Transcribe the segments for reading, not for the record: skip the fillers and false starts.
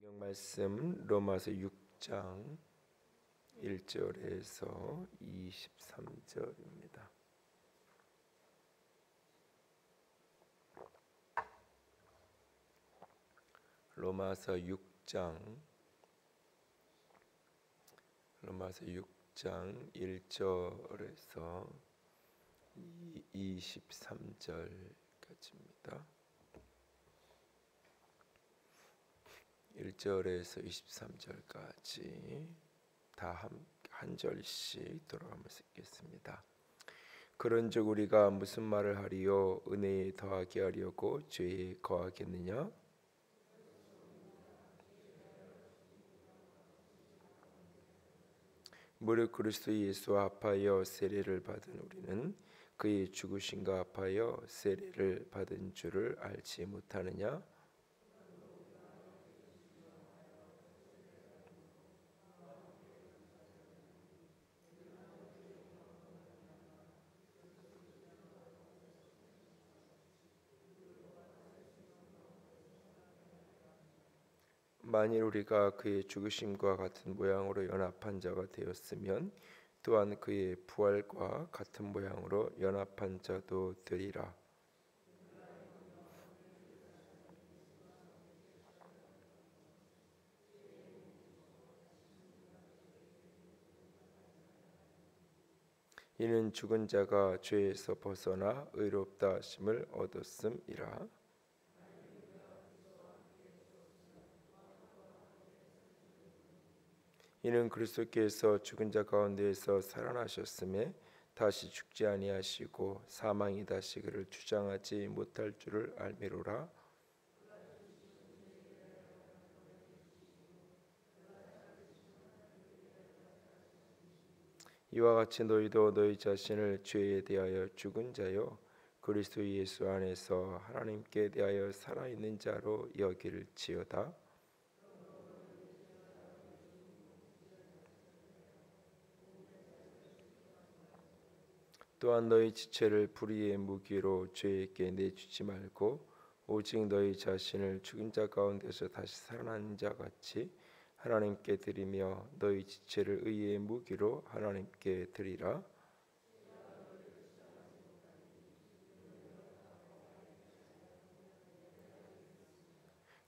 성경 말씀 로마서 6장 1절에서 23절입니다. 로마서 6장 1절에서 23절까지입니다. 1절에서 23절까지 다 한 절씩 돌아가면서 읽겠습니다. 그런즉 우리가 무슨 말을 하리요? 은혜에 더하게 하려고 죄에 거하겠느냐? 무릇 그리스도 예수와 합하여 세례를 받은 우리는 그의 죽으심과 합하여 세례를 받은 줄을 알지 못하느냐? 만일 우리가 그의 죽으심과 같은 모양으로 연합한 자가 되었으면 또한 그의 부활과 같은 모양으로 연합한 자도 되리라. 이는 죽은 자가 죄에서 벗어나 의롭다 하심을 얻었음이라. 이는 그리스도께서 죽은 자 가운데에서 살아나셨음에 다시 죽지 아니하시고 사망이 다시 그를 주장하지 못할 줄을 알미로라. 이와 같이 너희도 너희 자신을 죄에 대하여 죽은 자요 그리스도 예수 안에서 하나님께 대하여 살아있는 자로 여길지어다. 또한 너희 지체를 불의의 무기로 죄에게 내주지 말고 오직 너희 자신을 죽은 자 가운데서 다시 살아난 자 같이 하나님께 드리며 너희 지체를 의의 무기로 하나님께 드리라.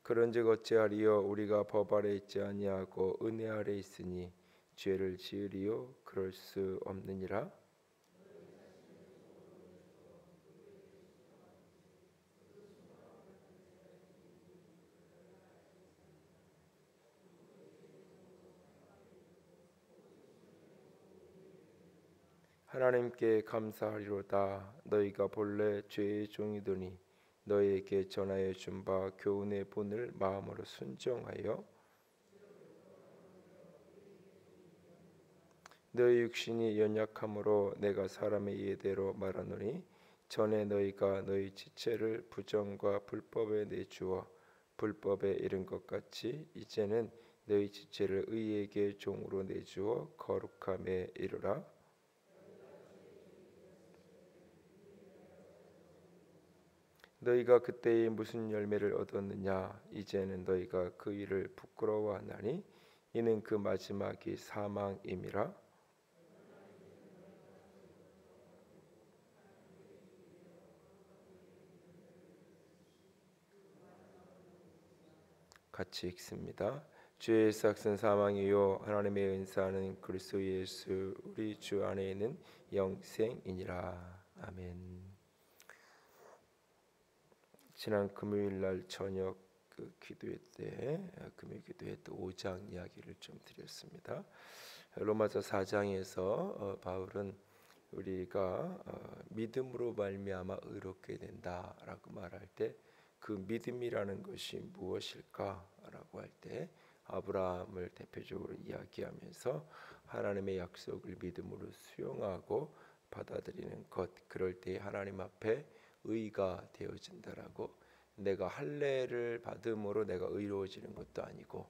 그런즉 어찌하리요? 우리가 법 아래 있지 아니하고 은혜 아래 있으니 죄를 지으리요? 그럴 수 없느니라. 하나님께 감사하리로다. 너희가 본래 죄의 종이더니 너희에게 전하여 준 바 교훈의 본을 마음으로 순종하여 너희 육신이 연약함으로 내가 사람의 예대로 말하노니 전에 너희가 너희 지체를 부정과 불법에 내주어 불법에 이른 것 같이 이제는 너희 지체를 의에게 종으로 내주어 거룩함에 이르라. 너희가 그때에 무슨 열매를 얻었느냐? 이제는 너희가 그 일을 부끄러워하나니 이는 그 마지막이 사망임이라. 같이 읽습니다. 죄의 삭은 사망이요 하나님의 은사는 그리스도 예수 우리 주 안에 있는 영생이니라. 아멘. 지난 금요일 날 저녁 기도회 때 금요 기도회 때 5장 이야기를 좀 드렸습니다. 로마서 4장에서 바울은 우리가 믿음으로 말미암아 의롭게 된다라고 말할 때 그 믿음이라는 것이 무엇일까라고 할 때 아브라함을 대표적으로 이야기하면서 하나님의 약속을 믿음으로 수용하고 받아들이는 것, 그럴 때 하나님 앞에 의가 되어진다라고, 내가 할례를 받음으로 내가 의로워지는 것도 아니고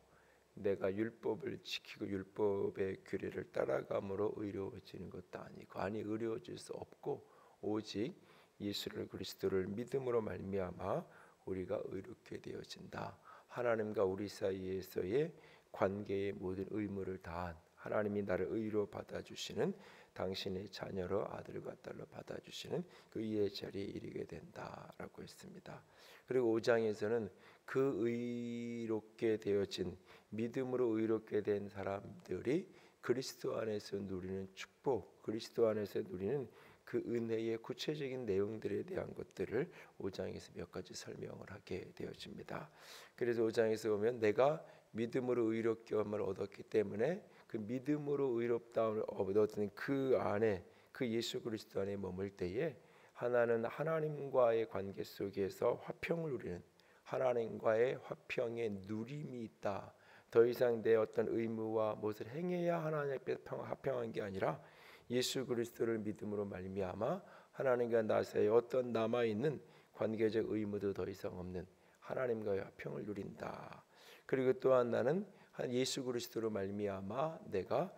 내가 율법을 지키고 율법의 규례를 따라감으로 의로워지는 것도 아니고 의로워질 수 없고 오직 예수를 그리스도를 믿음으로 말미암아 우리가 의롭게 되어진다. 하나님과 우리 사이에서의 관계의 모든 의무를 다한, 하나님이 나를 의로 받아주시는, 당신의 자녀로 아들과 딸로 받아주시는 그 의의 자리에 이르게 된다라고 했습니다. 그리고 5장에서는 그 의롭게 되어진, 믿음으로 의롭게 된 사람들이 그리스도 안에서 누리는 축복, 그리스도 안에서 누리는 그 은혜의 구체적인 내용들에 대한 것들을 5장에서 몇 가지 설명을 하게 되어집니다. 그래서 5장에서 보면 내가 믿음으로 의롭게 함을 얻었기 때문에 그 믿음으로 의롭다함을 얻었던 그 안에, 그 예수 그리스도 안에 머물 때에 하나는 하나님과의 관계 속에서 화평을 누리는, 하나님과의 화평의 누림이 있다. 더 이상 내 어떤 의무와 무엇을 행해야 하나님 앞에 화평한 게 아니라 예수 그리스도를 믿음으로 말미암아 하나님과 나 사이에 어떤 남아있는 관계적 의무도 더 이상 없는 하나님과의 화평을 누린다. 그리고 또한 나는 예수 그리스도로 말미암아 내가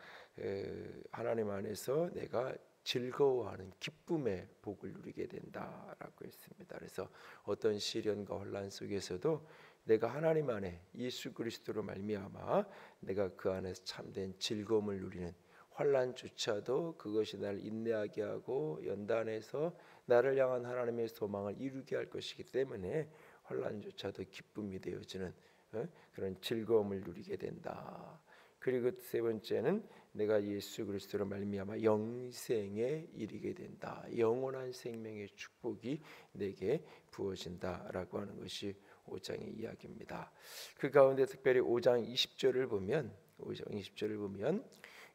하나님 안에서 내가 즐거워하는 기쁨의 복을 누리게 된다라고 했습니다. 그래서 어떤 시련과 혼란 속에서도 내가 하나님 안에 예수 그리스도로 말미암아 내가 그 안에서 참된 즐거움을 누리는, 환난조차도 그것이 나를 인내하게 하고 연단해서 나를 향한 하나님의 소망을 이루게 할 것이기 때문에 환난조차도 기쁨이 되어지는 그런 즐거움을 누리게 된다. 그리고 세 번째는 내가 예수 그리스도로 말미암아 영생에 이르게 된다. 영원한 생명의 축복이 내게 부어진다라고 하는 것이 5장의 이야기입니다. 그 가운데 특별히 5장 20절을 보면, 5장 20절을 보면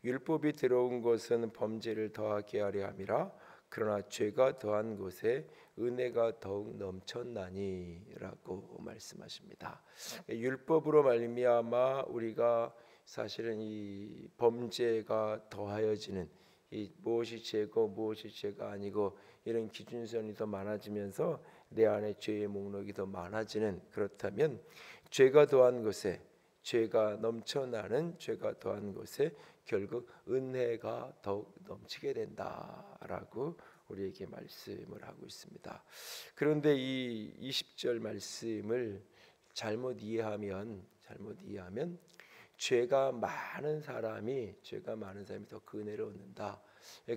율법이 들어온 것은 범죄를 더하게 하려 함이라, 그러나 죄가 더한 곳에 은혜가 더욱 넘쳤나니라고 말씀하십니다. 율법으로 말미암아 우리가 사실은 이 범죄가 더하여지는, 이 무엇이 죄고 무엇이 죄가 아니고 이런 기준선이 더 많아지면서 내 안에 죄의 목록이 더 많아지는, 그렇다면 죄가 더한 것에, 죄가 넘쳐나는 죄가 더한 것에 결국 은혜가 더욱 넘치게 된다라고 우리에게 말씀을 하고 있습니다. 그런데 이 20절 말씀을 잘못 이해하면 죄가 많은 사람이 더 그 은혜를 얻는다.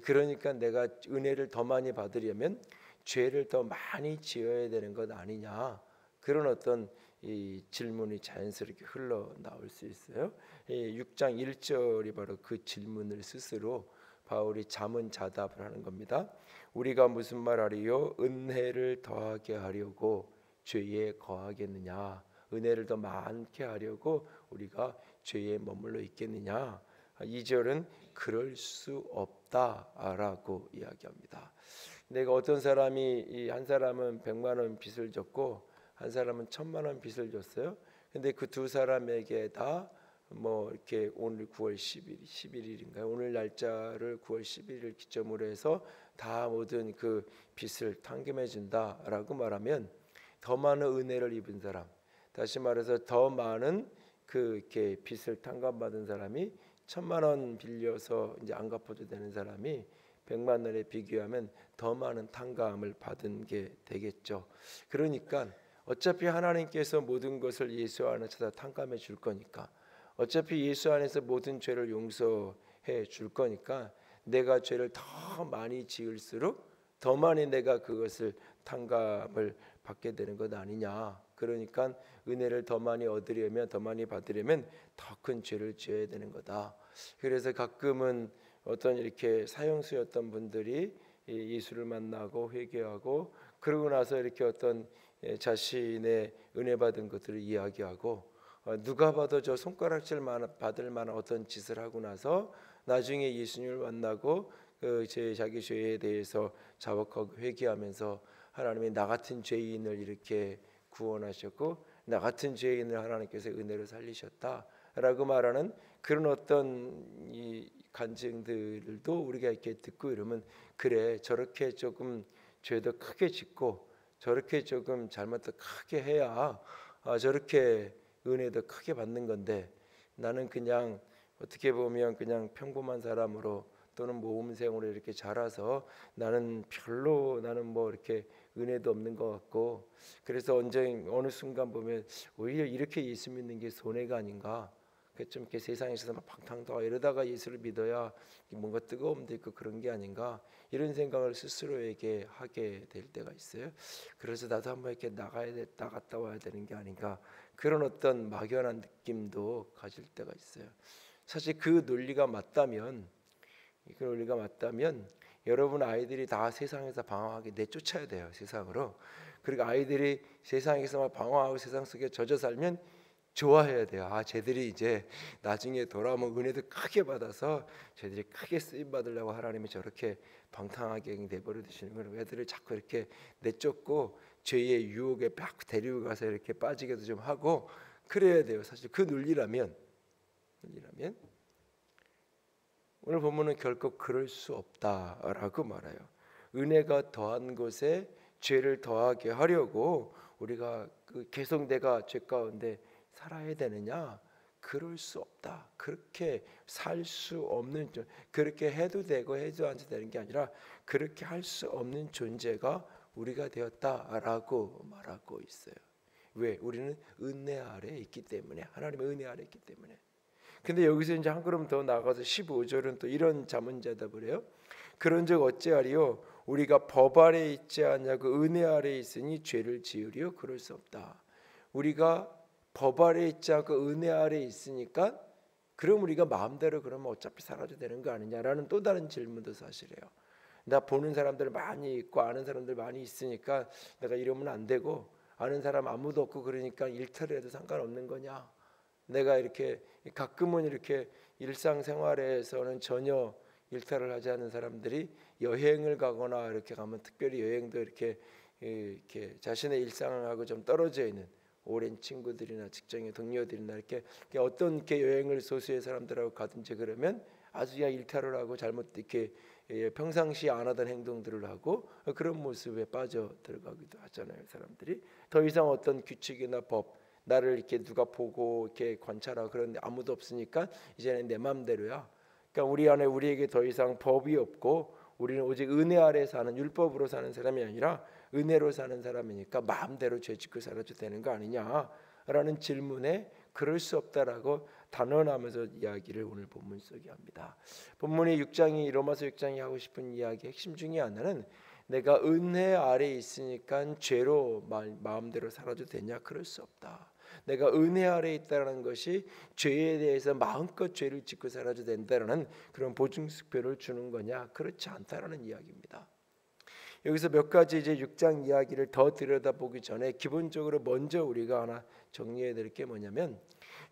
그러니까 내가 은혜를 더 많이 받으려면 죄를 더 많이 지어야 되는 것 아니냐, 그런 어떤 이 질문이 자연스럽게 흘러나올 수 있어요. 6장 1절이 바로 그 질문을 스스로 바울이 자문자답을 하는 겁니다. 우리가 무슨 말하리요? 은혜를 더하게 하려고 죄에 거하겠느냐? 은혜를 더 많게 하려고 우리가 죄에 머물러 있겠느냐? 2절은 그럴 수 없다라고 이야기합니다. 내가 어떤 사람이, 한 사람은 100만 원 빚을 졌고 한 사람은 1000만 원 빚을 졌어요. 근데 그 두 사람에게 다 뭐 이렇게 오늘 9월 11일인가요? 오늘 날짜를 9월 11일을 기점으로 해서 다 모든 그 빚을 탕감해 준다라고 말하면 더 많은 은혜를 입은 사람, 다시 말해서 더 많은 그 이렇게 빚을 탕감받은 사람이 1000만 원 빌려서 이제 안 갚아도 되는 사람이 100만 원에 비교하면 더 많은 탕감을 받은 게 되겠죠. 그러니까 어차피 하나님께서 모든 것을 예수 안에서 다 탕감해 줄 거니까, 어차피 예수 안에서 모든 죄를 용서해 줄 거니까 내가 죄를 더 많이 지을수록 더 많이 내가 그것을 탕감을 받게 되는 것 아니냐. 그러니까 은혜를 더 많이 얻으려면, 더 많이 받으려면 더 큰 죄를 지어야 되는 거다. 그래서 가끔은 어떤 이렇게 사형수였던 분들이 예수를 만나고 회개하고 그러고 나서 이렇게 어떤 자신의 은혜 받은 것들을 이야기하고, 누가 봐도 저 손가락질 받을 만한 어떤 짓을 하고 나서 나중에 예수님을 만나고 자기 죄에 대해서 자복하고 회개하면서 하나님이 나 같은 죄인을 이렇게 구원하셨고 나 같은 죄인을 하나님께서 은혜로 살리셨다라고 말하는 그런 어떤 이 간증들도 우리가 이렇게 듣고 이러면, 그래 저렇게 조금 죄도 크게 짓고 저렇게 조금 잘못도 크게 해야 저렇게 은혜도 크게 받는 건데, 나는 그냥 어떻게 보면 그냥 평범한 사람으로 또는 모험생으로 이렇게 자라서 나는 뭐 이렇게 은혜도 없는 것 같고, 그래서 어느 순간 보면 오히려 이렇게 예수 믿는 게 손해가 아닌가. 좀 이렇게 세상에서 막 방탕도 이러다가 예수를 믿어야 뭔가 뜨거움도 있고 그런 게 아닌가, 이런 생각을 스스로에게 하게 될 때가 있어요. 그래서 나도 한번 이렇게 나갔다 와야 되는 게 아닌가, 그런 어떤 막연한 느낌도 가질 때가 있어요. 사실 그 논리가 맞다면 여러분 아이들이 다 세상에서 방황하게 내쫓아야 돼요, 세상으로. 그리고 아이들이 세상에서 막 방황하고 세상 속에 젖어 살면 좋아해야 돼요. 아, 쟤들이 이제 나중에 돌아오면 은혜도 크게 받아서 쟤들이 크게 쓰임 받으려고 하나님이 저렇게 방탕하게 내버려 두시는 거예요. 애들을 자꾸 이렇게 내쫓고 죄의 유혹에 막 데리고 가서 이렇게 빠지게도 좀 하고 그래야 돼요. 사실 그 논리라면 오늘 본문은 결코 그럴 수 없다라고 말해요. 은혜가 더한 곳에 죄를 더하게 하려고 우리가 계속 내가 죄 가운데 살아야 되느냐? 그럴 수 없다. 그렇게 살 수 없는, 그렇게 해도 되고 해도 안 해도 되는 게 아니라 그렇게 할 수 없는 존재가 우리가 되었다라고 말하고 있어요. 왜? 우리는 은혜 아래 있기 때문에, 하나님의 은혜 아래 있기 때문에. 근데 여기서 이제 한 걸음 더 나가서 15절은 또 이런 자문자답을 해요. 그런즉 어찌하리요? 우리가 법 아래 있지 않냐고 은혜 아래 있으니 죄를 지으리요? 그럴 수 없다. 우리가 법 아래 있지 않고 은혜 아래 있으니까 그럼 우리가 마음대로 그러면 어차피 살아도 되는 거 아니냐라는 또 다른 질문도 사실이에요. 나 보는 사람들 많이 있고 아는 사람들 많이 있으니까 내가 이러면 안 되고, 아는 사람 아무도 없고 그러니까 일탈해도 상관없는 거냐? 내가 이렇게 가끔은 이렇게 일상생활에서는 전혀 일탈을 하지 않는 사람들이 여행을 가거나 이렇게 가면 특별히 여행도 이렇게 자신의 일상하고 좀 떨어져 있는 오랜 친구들이나 직장의 동료들이나 이렇게 어떤 이렇게 여행을 소수의 사람들하고 가든지 그러면 아주 그냥 일탈을 하고 잘못 이렇게 평상시 안 하던 행동들을 하고 그런 모습에 빠져 들어가기도 하잖아요. 사람들이 더 이상 어떤 규칙이나 법, 나를 이렇게 누가 보고 이렇게 관찰하고 그런데 아무도 없으니까 이제는 내 마음대로야. 그러니까 우리 안에 우리에게 더 이상 법이 없고 우리는 오직 은혜 아래 사는, 율법으로 사는 사람이 아니라 은혜로 사는 사람이니까 마음대로 죄짓고 살아도 되는 거 아니냐라는 질문에 그럴 수 없다라고 단언하면서 이야기를 오늘 본문 속에 합니다. 본문의 로마서 6장이 하고 싶은 이야기의 핵심 중에 하나는 내가 은혜 아래 있으니까 죄로 마음대로 살아도 되냐? 그럴 수 없다. 내가 은혜 아래 있다는 것이 죄에 대해서 마음껏 죄를 짓고 살아도 된다는 그런 보증수표를 주는 거냐? 그렇지 않다라는 이야기입니다. 여기서 몇 가지 이제 6장 이야기를 더 들여다보기 전에 기본적으로 먼저 우리가 하나 정리해야 될 게 뭐냐면,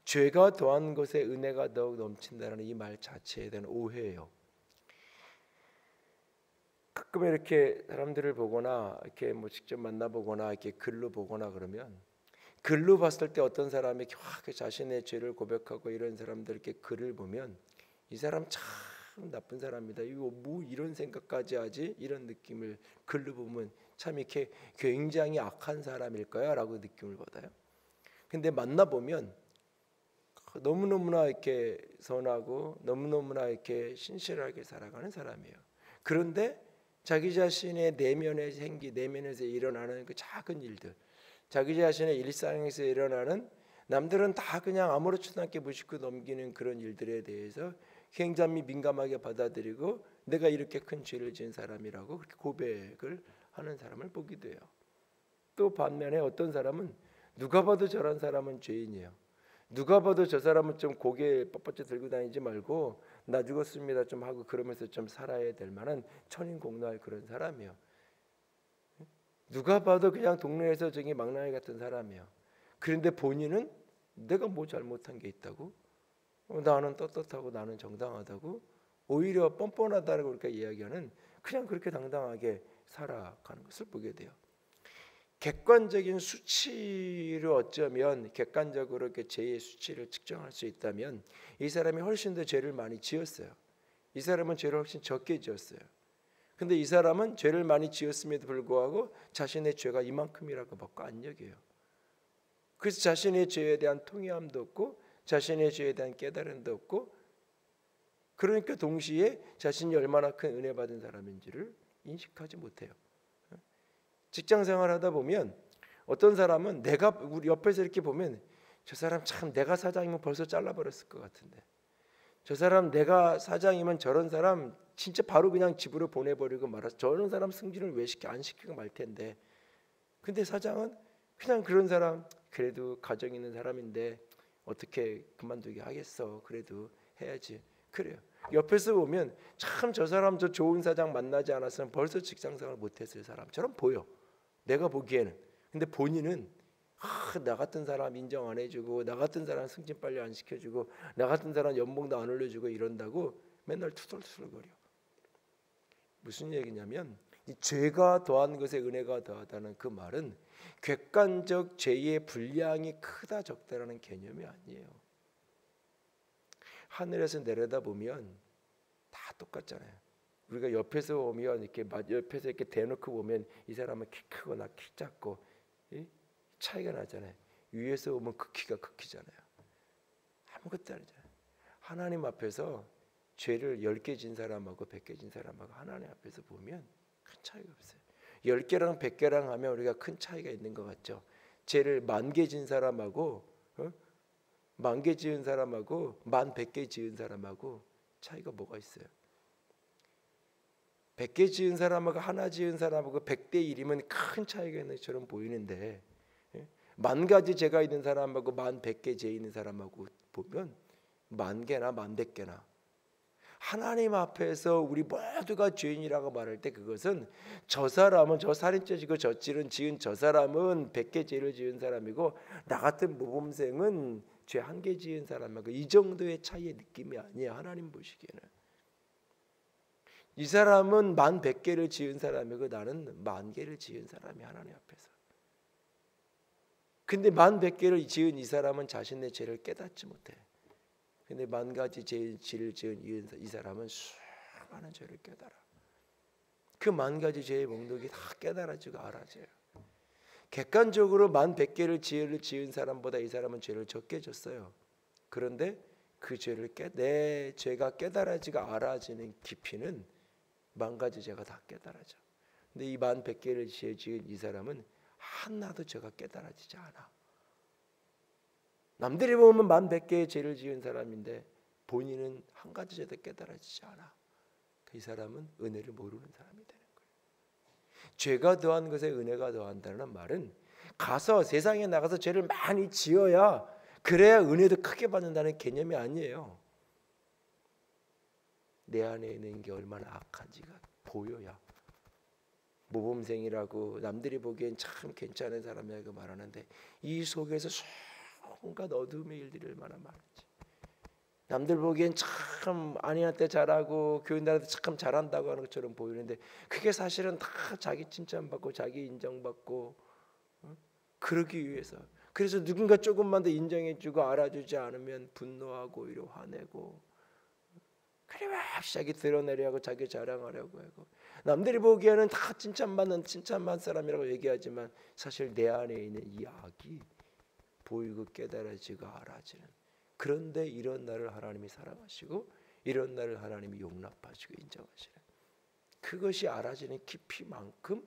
죄가 더한 것에 은혜가 더욱 넘친다는 이 말 자체에 대한 오해예요. 가끔 이렇게 사람들을 보거나 이렇게 뭐 직접 만나보거나 이렇게 글로 보거나 그러면, 글로 봤을 때 어떤 사람이 이렇게 자신의 죄를 고백하고 이런 사람들 이렇게 글을 보면 이 사람 참 나쁜 사람이다. 이거 뭐 이런 생각까지 하지? 이런 느낌을 글로 보면 참 이렇게 굉장히 악한 사람일까요?라고 느낌을 받아요. 근데 만나 보면 너무너무나 이렇게 선하고 너무너무나 이렇게 신실하게 살아가는 사람이에요. 그런데 자기 자신의 내면에서 일어나는 그 작은 일들, 자기 자신의 일상에서 일어나는 남들은 다 그냥 아무렇지도 않게 무심코 넘기는 그런 일들에 대해서 굉장히 민감하게 받아들이고 내가 이렇게 큰 죄를 지은 사람이라고 그렇게 고백을 하는 사람을 보기도 해요. 또 반면에 어떤 사람은 누가 봐도 저런 사람은 죄인이에요. 누가 봐도 저 사람은 좀 고개 뻣뻣이 들고 다니지 말고 나 죽었습니다 좀 하고 그러면서 좀 살아야 될 만한 천인공노할 그런 사람이에요. 누가 봐도 그냥 동네에서 저기 망나니 같은 사람이에요. 그런데 본인은 내가 뭐 잘못한 게 있다고? 나는 떳떳하고 나는 정당하다고? 오히려 뻔뻔하다고 그렇게 이야기하는, 그냥 그렇게 당당하게 살아가는 것을 보게 돼요. 객관적인 수치를 어쩌면 객관적으로 이렇게 죄의 수치를 측정할 수 있다면 이 사람이 훨씬 더 죄를 많이 지었어요. 이 사람은 죄를 훨씬 적게 지었어요. 근데 이 사람은 죄를 많이 지었음에도 불구하고 자신의 죄가 이만큼이라고 밖에 안 여겨요. 그래서 자신의 죄에 대한 통회함도 없고 자신의 죄에 대한 깨달음도 없고, 그러니까 동시에 자신이 얼마나 큰 은혜 받은 사람인지를 인식하지 못해요. 직장 생활하다 보면 어떤 사람은 내가 우리 옆에서 이렇게 보면 저 사람 참 내가 사장이면 벌써 잘라버렸을 것 같은데, 저 사람 내가 사장이면 저런 사람 진짜 바로 그냥 집으로 보내버리고 말아서 저런 사람 승진을 왜 안 시키고 말 텐데, 근데 사장은 그냥 그런 사람 그래도 가정 있는 사람인데 어떻게 그만두게 하겠어, 그래도 해야지. 그래요. 옆에서 보면 참 저 사람 저 좋은 사장 만나지 않았으면 벌써 직장생활 못했을 사람처럼 보여, 내가 보기에는. 근데 본인은 나 같은 사람 인정 안 해주고, 나 같은 사람 승진 빨리 안 시켜주고, 나 같은 사람 연봉도 안 올려주고 이런다고 맨날 투덜투덜거려. 무슨 얘기냐면 이 죄가 더한 것에 은혜가 더하다는 그 말은 객관적 죄의 분량이 크다 적다라는 개념이 아니에요. 하늘에서 내려다 보면 다 똑같잖아요. 우리가 옆에서 오면 이렇게 옆에서 이렇게 대놓고 보면 이 사람은 키 크거나 키 작고 차이가 나잖아요. 위에서 오면 그 키가 그 키잖아요. 아무것도 아니잖아요. 하나님 앞에서 죄를 10개 진 사람하고 100개 진 사람하고 하나님 앞에서 보면 큰 차이가 없어요. 10개랑 100개랑 하면 우리가 큰 차이가 있는 것 같죠. 죄를 10,000개 진 사람하고 10,000개 지은 사람하고 10,100개 지은 사람하고 차이가 뭐가 있어요? 100개 지은 사람하고 하나 지은 사람하고 100대 1이면 큰 차이가 있는 것처럼 보이는데, 10,000가지 죄가 있는 사람하고 10,100개 죄 있는 사람하고 보면 10,000개나 10,100개나 하나님 앞에서 우리 모두가 죄인이라고 말할 때 그것은 저 사람은 저 살인죄 지고 저 찔은 지은 저 사람은 100개 죄를 지은 사람이고 나 같은 모범생은 죄 1개 지은 사람이고 이 정도의 차이의 느낌이 아니에요. 하나님 보시기에는 이 사람은 10,100개를 지은 사람이고 나는 10,000개를 지은 사람이 하나님 앞에서. 근데 10,100개를 지은 이 사람은 자신의 죄를 깨닫지 못해. 근데 10,000가지 죄를 지은 이 사람은 수많은 죄를 깨달아. 그 10,000가지 죄의 목록이 다 깨달아지고 알아져요. 객관적으로 10,100개를 죄를 지은 사람보다 이 사람은 죄를 적게 졌어요. 그런데 그 죄를 내 죄가 깨달아지고 알아지는 깊이는 10,000가지 죄가 다 깨달아져. 근데 이 10,100개를 죄 지은 이 사람은 하나도 죄가 깨달아지지 않아. 남들이 보면 10,100개의 죄를 지은 사람인데 본인은 한 가지 죄도 깨달아지지 않아. 이 사람은 은혜를 모르는 사람이 되는 거예요. 죄가 더한 것에 은혜가 더한다는 말은 가서 세상에 나가서 죄를 많이 지어야 그래야 은혜도 크게 받는다는 개념이 아니에요. 내 안에 있는 게 얼마나 악한지가 보여야. 모범생이라고 남들이 보기엔 참 괜찮은 사람이라고 말하는데 이 속에서 온갖 어둠의 일들이 얼마나 많은지. 남들 보기엔 참 아니한테 잘하고 교인 나라도 참 잘한다고 하는 것처럼 보이는데 그게 사실은 다 자기 칭찬받고 자기 인정받고 그러기 위해서. 그래서 누군가 조금만 더 인정해주고 알아주지 않으면 분노하고 오히려 화내고 그래 왜 자기 드러내려고 자기 자랑하려고 하고 남들이 보기에는 다 칭찬받는 사람이라고 얘기하지만 사실 내 안에 있는 이 악이 보이고 깨달아지고 알아지는. 그런데 이런 나를 하나님이 사랑하시고 이런 나를 하나님이 용납하시고 인정하시는 그것이 알아지는 깊이만큼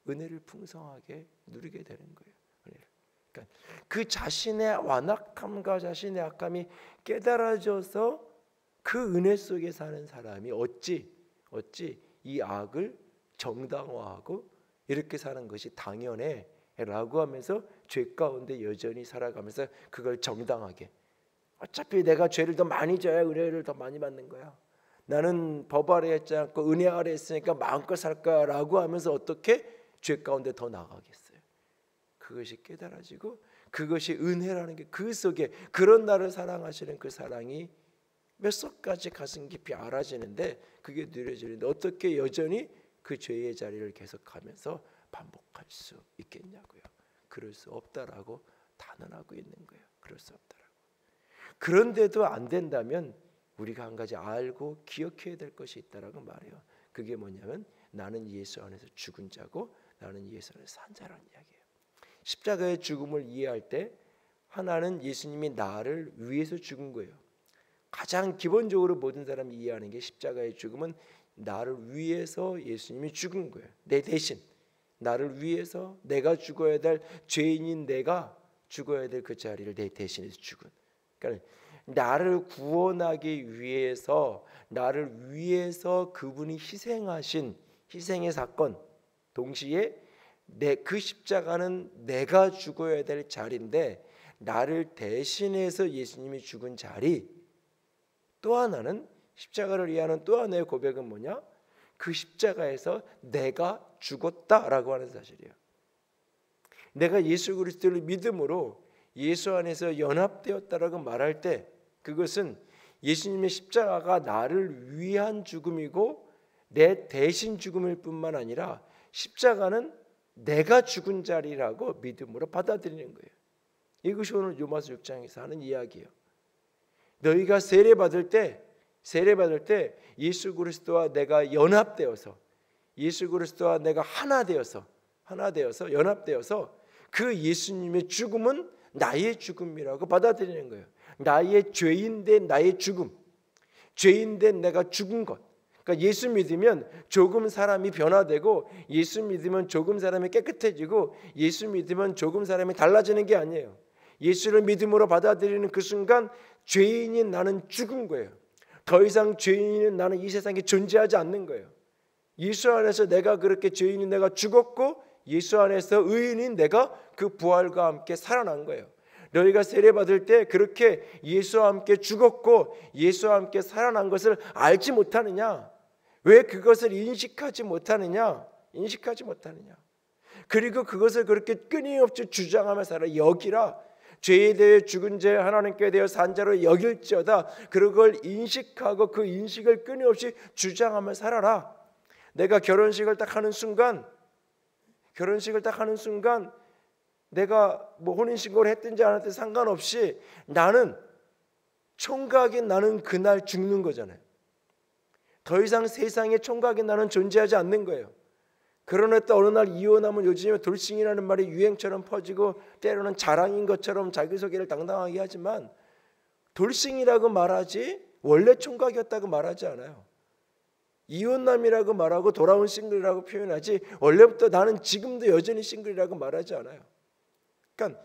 은혜를 풍성하게 누리게 되는 거예요. 은혜를. 그러니까 그 자신의 완악함과 자신의 악함이 깨달아져서 그 은혜 속에 사는 사람이 어찌 이 악을 정당화하고 이렇게 사는 것이 당연해 라고 하면서 죄 가운데 여전히 살아가면서 그걸 정당하게 어차피 내가 죄를 더 많이 져야 은혜를 더 많이 받는 거야. 나는 법 아래 있지 않고 은혜 아래 있으니까 마음껏 살 거야 라고 하면서 어떻게 죄 가운데 더 나가겠어요. 그것이 깨달아지고 그것이 은혜라는 게 그 속에 그런 나를 사랑하시는 그 사랑이 몇 속까지 가슴 깊이 알아지는데 그게 누려지는데 어떻게 여전히 그 죄의 자리를 계속하면서 반복할 수 있겠냐고요. 그럴 수 없다라고 단언하고 있는 거예요. 그럴 수 없다라고. 그런데도 안 된다면 우리가 한 가지 알고 기억해야 될 것이 있다라고 말해요. 그게 뭐냐면 나는 예수 안에서 죽은 자고 나는 예수 안에서 산 자라는 이야기예요. 십자가의 죽음을 이해할 때 하나는 예수님이 나를 위해서 죽은 거예요. 가장 기본적으로 모든 사람이 이해하는 게 십자가의 죽음은 나를 위해서 예수님이 죽은 거예요. 내 대신 나를 위해서 내가 죽어야 될 죄인인 내가 죽어야 될 그 자리를 내 대신해서 죽은. 그러니까 나를 구원하기 위해서 나를 위해서 그분이 희생하신 희생의 사건, 동시에 그 십자가는 내가 죽어야 될 자리인데 나를 대신해서 예수님이 죽은 자리. 또 하나는 십자가를 이해하는 또 하나의 고백은 뭐냐? 그 십자가에서 내가 죽었다라고 하는 사실이에요. 내가 예수 그리스도를 믿음으로 예수 안에서 연합되었다라고 말할 때 그것은 예수님의 십자가가 나를 위한 죽음이고 내 대신 죽음일 뿐만 아니라 십자가는 내가 죽은 자리라고 믿음으로 받아들이는 거예요. 이것이 오늘 요마서 6장에서 하는 이야기예요. 너희가 세례받을 때 예수 그리스도와 내가 연합되어서 예수 그리스도와 내가 하나 되어서 연합되어서 그 예수님의 죽음은 나의 죽음이라고 받아들이는 거예요. 나의 죄인된 나의 죽음, 죄인된 내가 죽은 것. 그러니까 예수 믿으면 조금 사람이 변화되고 예수 믿으면 조금 사람이 깨끗해지고 예수 믿으면 조금 사람이 달라지는 게 아니에요. 예수를 믿음으로 받아들이는 그 순간 죄인인 나는 죽은 거예요. 더 이상 죄인인 나는 이 세상에 존재하지 않는 거예요. 예수 안에서 내가 그렇게 죄인인 내가 죽었고 예수 안에서 의인인 내가 그 부활과 함께 살아난 거예요. 너희가 세례받을 때 그렇게 예수와 함께 죽었고 예수와 함께 살아난 것을 알지 못하느냐? 왜 그것을 인식하지 못하느냐? 그리고 그것을 그렇게 끊임없이 주장하며 살아. 여기라. 죄에 대해 죽은 자 하나님께 대해 산 자로 여길지어다. 그걸 인식하고 그 인식을 끊임없이 주장하며 살아라. 내가 결혼식을 딱 하는 순간 내가 뭐 혼인신고를 했든지 안 했든지 상관없이 나는 총각인 나는 그날 죽는 거잖아요. 더 이상 세상에 총각인 나는 존재하지 않는 거예요. 그러나 어느 날 이혼하면 요즘에 돌싱이라는 말이 유행처럼 퍼지고 때로는 자랑인 것처럼 자기소개를 당당하게 하지만 돌싱이라고 말하지 원래 총각이었다고 말하지 않아요. 이혼남이라고 말하고 돌아온 싱글이라고 표현하지 원래부터 나는 지금도 여전히 싱글이라고 말하지 않아요. 그러니까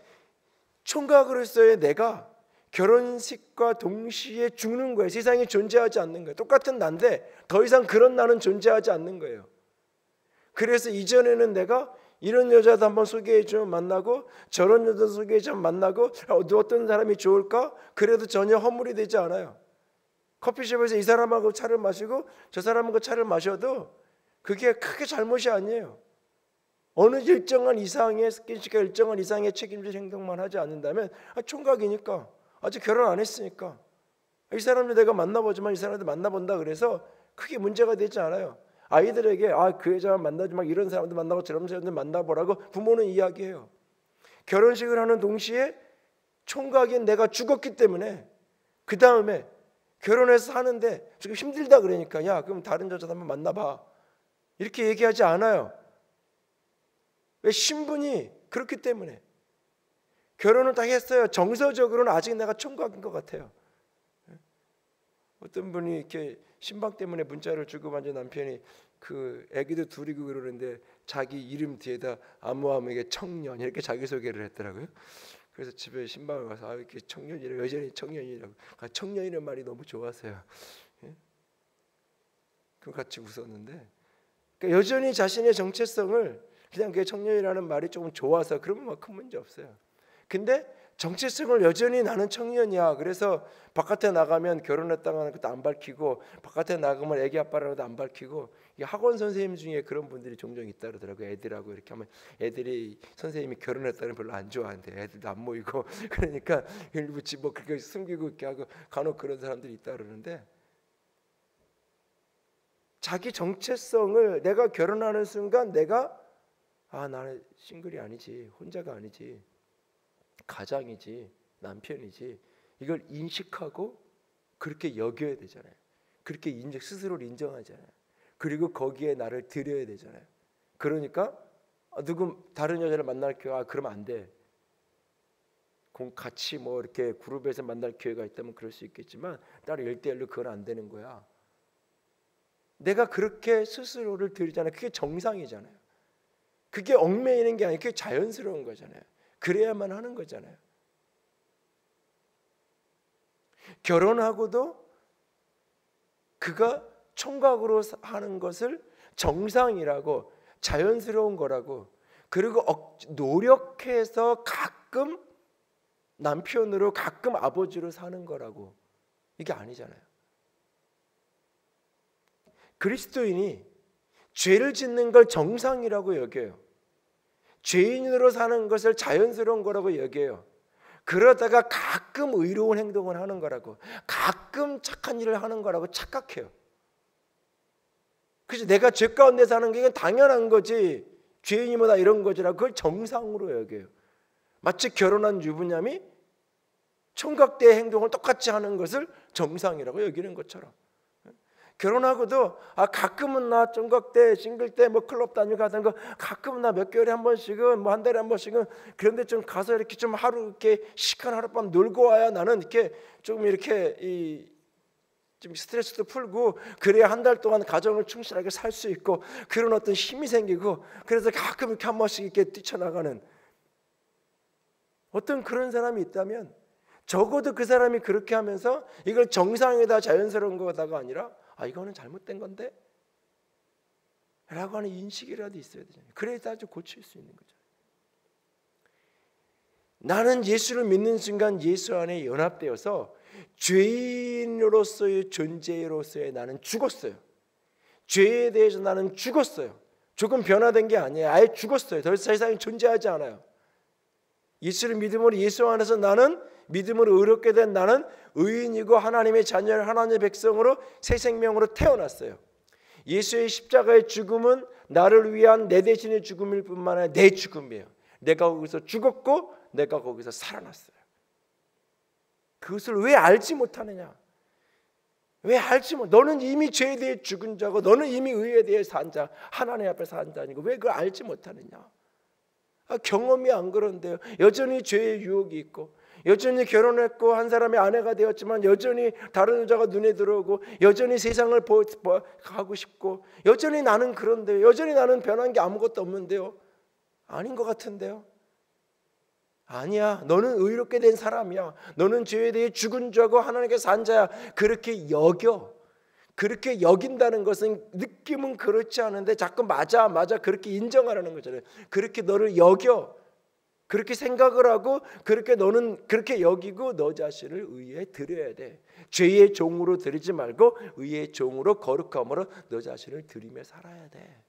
총각으로서의 내가 결혼식과 동시에 죽는 거예요. 세상에 존재하지 않는 거예요. 똑같은 나인데 더 이상 그런 나는 존재하지 않는 거예요. 그래서 이전에는 내가 이런 여자도 한번 소개해 주면 만나고 저런 여자도 소개해 주면 만나고 어떤 사람이 좋을까? 그래도 전혀 허물이 되지 않아요. 커피숍에서 이 사람하고 차를 마시고 저 사람하고 차를 마셔도 그게 크게 잘못이 아니에요. 어느 일정한 이상의 스킨십과 일정한 이상의 책임질 행동만 하지 않는다면 총각이니까 아직 결혼 안 했으니까 이 사람도 내가 만나보지만 이 사람도 만나본다 그래서 크게 문제가 되지 않아요. 아이들에게 그 여자만 만나지 마 이런 사람도 만나고 저런 사람도 만나보라고 부모는 이야기해요. 결혼식을 하는 동시에 총각인 내가 죽었기 때문에 그 다음에 결혼해서 하는데 지금 힘들다 그러니까 야 그럼 다른 여자도 한번 만나봐 이렇게 얘기하지 않아요. 왜? 신분이 그렇기 때문에. 결혼을 다 했어요. 정서적으로는 아직 내가 총각인 것 같아요. 어떤 분이 이렇게 신방 때문에 문자를 주고받은 남편이 그 아기도 둘이고 그러는데 자기 이름 뒤에다 아무에게 청년 이렇게 자기소개를 했더라고요. 그래서 집에 신방을 가서 이렇게 청년이라고 여전히 청년이라고 청년이라는 말이 너무 좋았어요. 그 같이 웃었는데 그러니까 여전히 자신의 정체성을 그냥 그 청년이라는 말이 조금 좋아서 그러면 뭐 큰 문제 없어요. 근데 정체성을 여전히 나는 청년이야. 그래서 바깥에 나가면 결혼했다는 것도 안 밝히고 바깥에 나가면 애기 아빠라고도 안 밝히고 학원 선생님 중에 그런 분들이 종종 있다 그러더라고요. 애들하고 이렇게 하면 애들이 선생님이 결혼했다는 별로 안 좋아한대. 애들도 안 모이고 그러니까 일부 뭐 그렇게 숨기고 이렇게 하고 간혹 그런 사람들이 있다 그러는데 자기 정체성을 내가 결혼하는 순간 내가 나는 싱글이 아니지 혼자가 아니지 가장이지 남편이지 이걸 인식하고 그렇게 여겨야 되잖아요. 그렇게 스스로를 인정하잖아요. 그리고 거기에 나를 들여야 되잖아요. 그러니까 누구 다른 여자를 만날 기회가 그러면 안 돼. 같이 뭐 이렇게 그룹에서 만날 기회가 있다면 그럴 수 있겠지만 따로 1대1로 그건 안 되는 거야. 내가 그렇게 스스로를 들이잖아요. 그게 정상이잖아요. 그게 얽매이는 게 아니고 그게 자연스러운 거잖아요. 그래야만 하는 거잖아요. 결혼하고도 그가 총각으로 하는 것을 정상이라고, 자연스러운 거라고, 그리고 노력해서 가끔 남편으로 가끔 아버지로 사는 거라고, 이게 아니잖아요. 그리스도인이 죄를 짓는 걸 정상이라고 여겨요. 죄인으로 사는 것을 자연스러운 거라고 여겨요. 그러다가 가끔 의로운 행동을 하는 거라고, 가끔 착한 일을 하는 거라고 착각해요. 그래서 내가 죄 가운데 사는 게 당연한 거지, 죄인이보다 이런 거지라고 그걸 정상으로 여겨요. 마치 결혼한 유부남이 총각 때의 행동을 똑같이 하는 것을 정상이라고 여기는 것처럼, 결혼하고도 가끔은 나 총각 때 싱글 때 뭐 클럽 다니고 하던 거 가끔은 나 몇 개월에 한 번씩은 뭐 한 달에 한 번씩은 그런데 좀 가서 이렇게 좀 하루 이렇게 시간 하룻밤 놀고 와야 나는 이렇게 조금 이렇게 좀 스트레스도 풀고, 그래야 한 달 동안 가정을 충실하게 살 수 있고 그런 어떤 힘이 생기고, 그래서 가끔 이렇게 한 번씩 이렇게 뛰쳐나가는 어떤 그런 사람이 있다면, 적어도 그 사람이 그렇게 하면서 이걸 정상이다 자연스러운 거다가 아니라 이거는 잘못된 건데? 라고 하는 인식이라도 있어야 되잖아요. 그래야 아주 고칠 수 있는 거죠. 나는 예수를 믿는 순간 예수 안에 연합되어서 죄인으로서의 존재로서의 나는 죽었어요. 죄에 대해서 나는 죽었어요. 조금 변화된 게 아니에요. 아예 죽었어요. 더 이상 세상에 존재하지 않아요. 예수를 믿음으로 예수 안에서 나는 믿음으로 의롭게 된 나는 의인이고 하나님의 자녀, 하나님의 백성으로 새 생명으로 태어났어요. 예수의 십자가의 죽음은 나를 위한 내 대신의 죽음일 뿐만 아니라 내 죽음이에요. 내가 거기서 죽었고 내가 거기서 살아났어요. 그것을 왜 알지 못하느냐? 왜 알지 못? 너는 이미 죄에 대해 죽은 자고 너는 이미 의에 대해 산 자, 하나님 앞에 산 자니고 왜 그걸 알지 못하느냐? 경험이 안 그런데요. 여전히 죄의 유혹이 있고, 여전히 결혼했고 한 사람의 아내가 되었지만 여전히 다른 여자가 눈에 들어오고, 여전히 세상을 가고 싶고, 여전히 나는 그런데요. 여전히 나는 변한 게 아무것도 없는데요. 아닌 것 같은데요. 아니야. 너는 의롭게 된 사람이야. 너는 죄에 대해 죽은 자고 하나님께 산 자야. 그렇게 여겨. 그렇게 여긴다는 것은 느낌은 그렇지 않은데 자꾸 맞아 그렇게 인정하라는 거잖아요. 그렇게 너를 여겨. 그렇게 생각을 하고 그렇게 너는 그렇게 여기고 너 자신을 의에 드려야 돼. 죄의 종으로 드리지 말고 의의 종으로 거룩함으로 너 자신을 드리며 살아야 돼.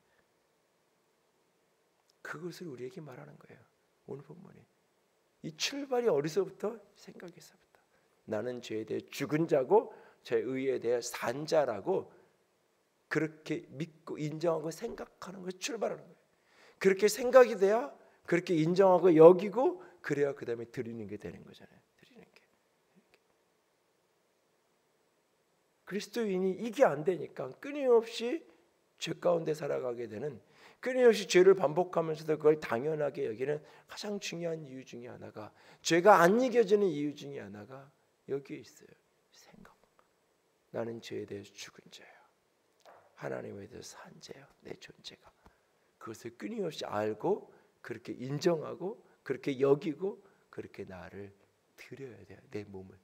그것을 우리에게 말하는 거예요. 오늘 본문이. 이 출발이 어디서부터? 생각에서부터. 나는 죄에 대해 죽은 자고 제 의에 대해 산 자라고 그렇게 믿고 인정하고 생각하는 것이 출발하는 거예요. 그렇게 생각이 돼야 그렇게 인정하고 여기고 그래야 그 다음에 드리는 게 되는 거잖아요. 드리는 게. 그리스도인이 이게 안 되니까 끊임없이 죄 가운데 살아가게 되는, 끊임없이 죄를 반복하면서도 그걸 당연하게 여기는 가장 중요한 이유 중에 하나가, 죄가 안 이겨지는 이유 중에 하나가 여기에 있어요. 생각. 나는 죄에 대해서 죽은 자야. 하나님에 대해서 산 자야. 내 존재가. 그것을 끊임없이 알고 그렇게 인정하고 그렇게 여기고 그렇게 나를 드려야 돼요. 내 몸을.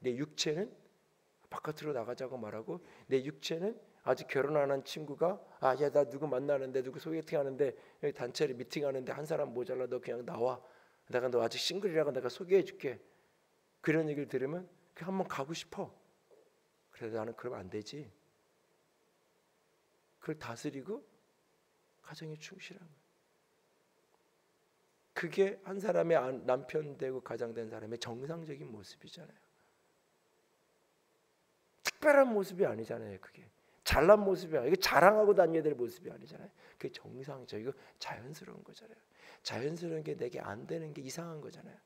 내 육체는 바깥으로 나가자고 말하고, 내 육체는 아직 결혼 안 한 친구가 야 나 누구 만나는데 누구 소개팅하는데 여기 단체로 미팅하는데 한 사람 모자라 너 그냥 나와. 내가 너 아직 싱글이라고 내가 소개해줄게. 그런 얘기를 들으면 그냥 한번 가고 싶어. 그래도 나는 그러면 안 되지. 그걸 다스리고 가정에 충실한 거예요. 그게 한 사람의 남편 되고 가장 된 사람의 정상적인 모습이잖아요. 특별한 모습이 아니잖아요. 그게 잘난 모습이 아니고 자랑하고 다녀야 될 모습이 아니잖아요. 그게 정상적이고 자연스러운 거잖아요. 자연스러운 게 내게 안 되는 게 이상한 거잖아요.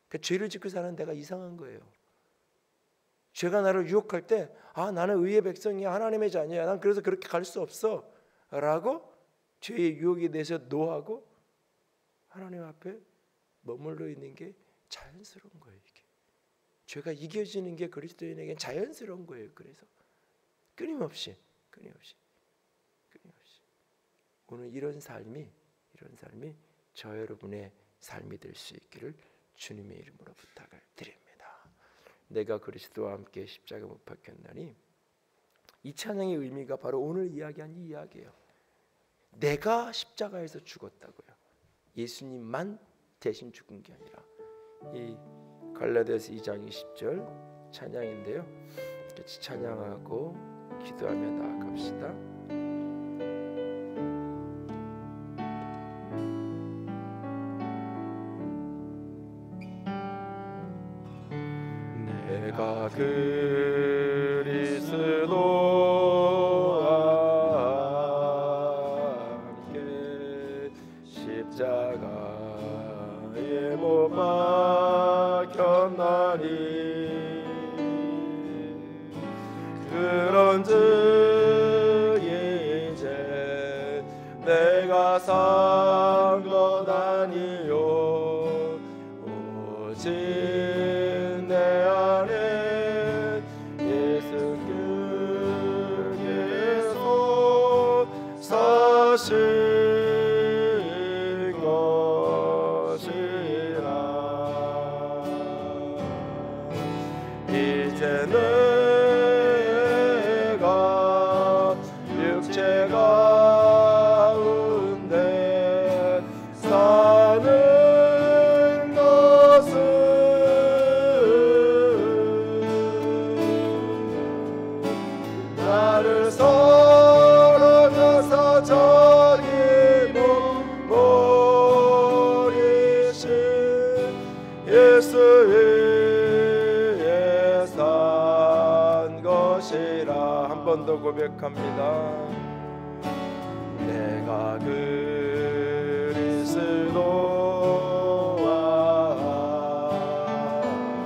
그러니까 죄를 짓고 사는 내가 이상한 거예요. 죄가 나를 유혹할 때 나는 의의 백성이야, 하나님의 자녀야, 난 그래서 그렇게 갈 수 없어 라고 죄의 유혹에 대해서 노하고 하나님 앞에 머물러 있는 게 자연스러운 거예요. 이게 죄가 이겨지는 게 그리스도인에게는 자연스러운 거예요. 그래서 끊임없이 오늘 이런 삶이 이런 삶이 저 여러분의 삶이 될 수 있기를 주님의 이름으로 부탁을 드립니다. 내가 그리스도와 함께 십자가 못 박혔나니, 이 찬양의 의미가 바로 오늘 이야기한 이 이야기예요. 내가 십자가에서 죽었다고요. 예수님만 대신 죽은 게 아니라. 이 갈라디아서 2장 20절 찬양인데요, 같이 찬양하고 기도하며 나아갑시다. 내가 그리스도와 함께 십자가에 못 박혔나니, 그런즉 이제 내가 산 것 아니요 오직 내 안에 예수께서 사신 것이라. 이제 내가 육체 가운데 사는 것은 나를 사랑하사 저기 버리신 예수 위에 산 것이라. 한 번 더 고백합니다. 내가 그리스도와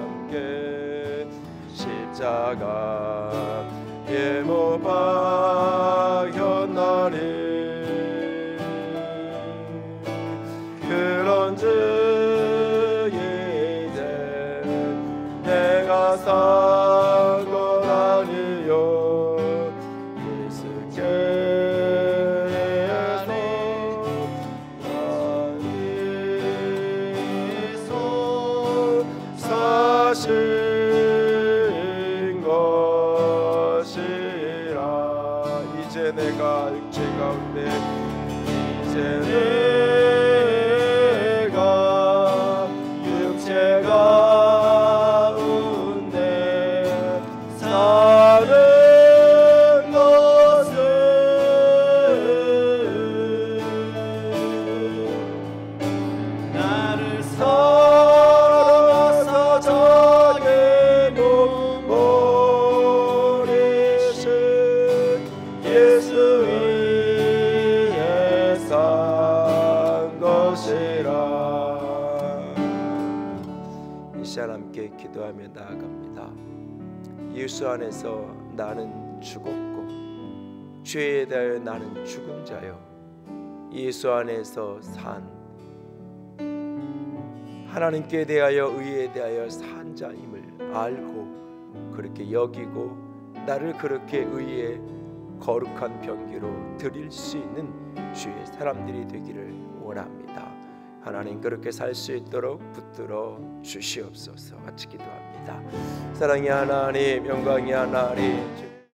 함께 십자가에 못 박혔나니, 그런즉 이제 내가 산 것 아니요 예수께서 사신 것이라. 이제 내가 육체 가운데, 이제 내가 육체 가운데 사는 것은 나를 사랑하사 저기 버리신 예수 위에 산 것이라. 이 시간 함께 기도하며 나아갑니다. 예수 안에서 나는 죽었고 죄에 대하여 나는 죽은 자요, 예수 안에서 산 하나님께 대하여 의에 대하여 산 자임을 알고 그렇게 여기고 나를 그렇게 의의 거룩한 병기로 드릴 수 있는 주의 사람들이 되기를 원합니다. 하나님 그렇게 살 수 있도록 붙들어 주시옵소서. 같이 기도합니다. 사랑의 하나님, 영광의 하나님,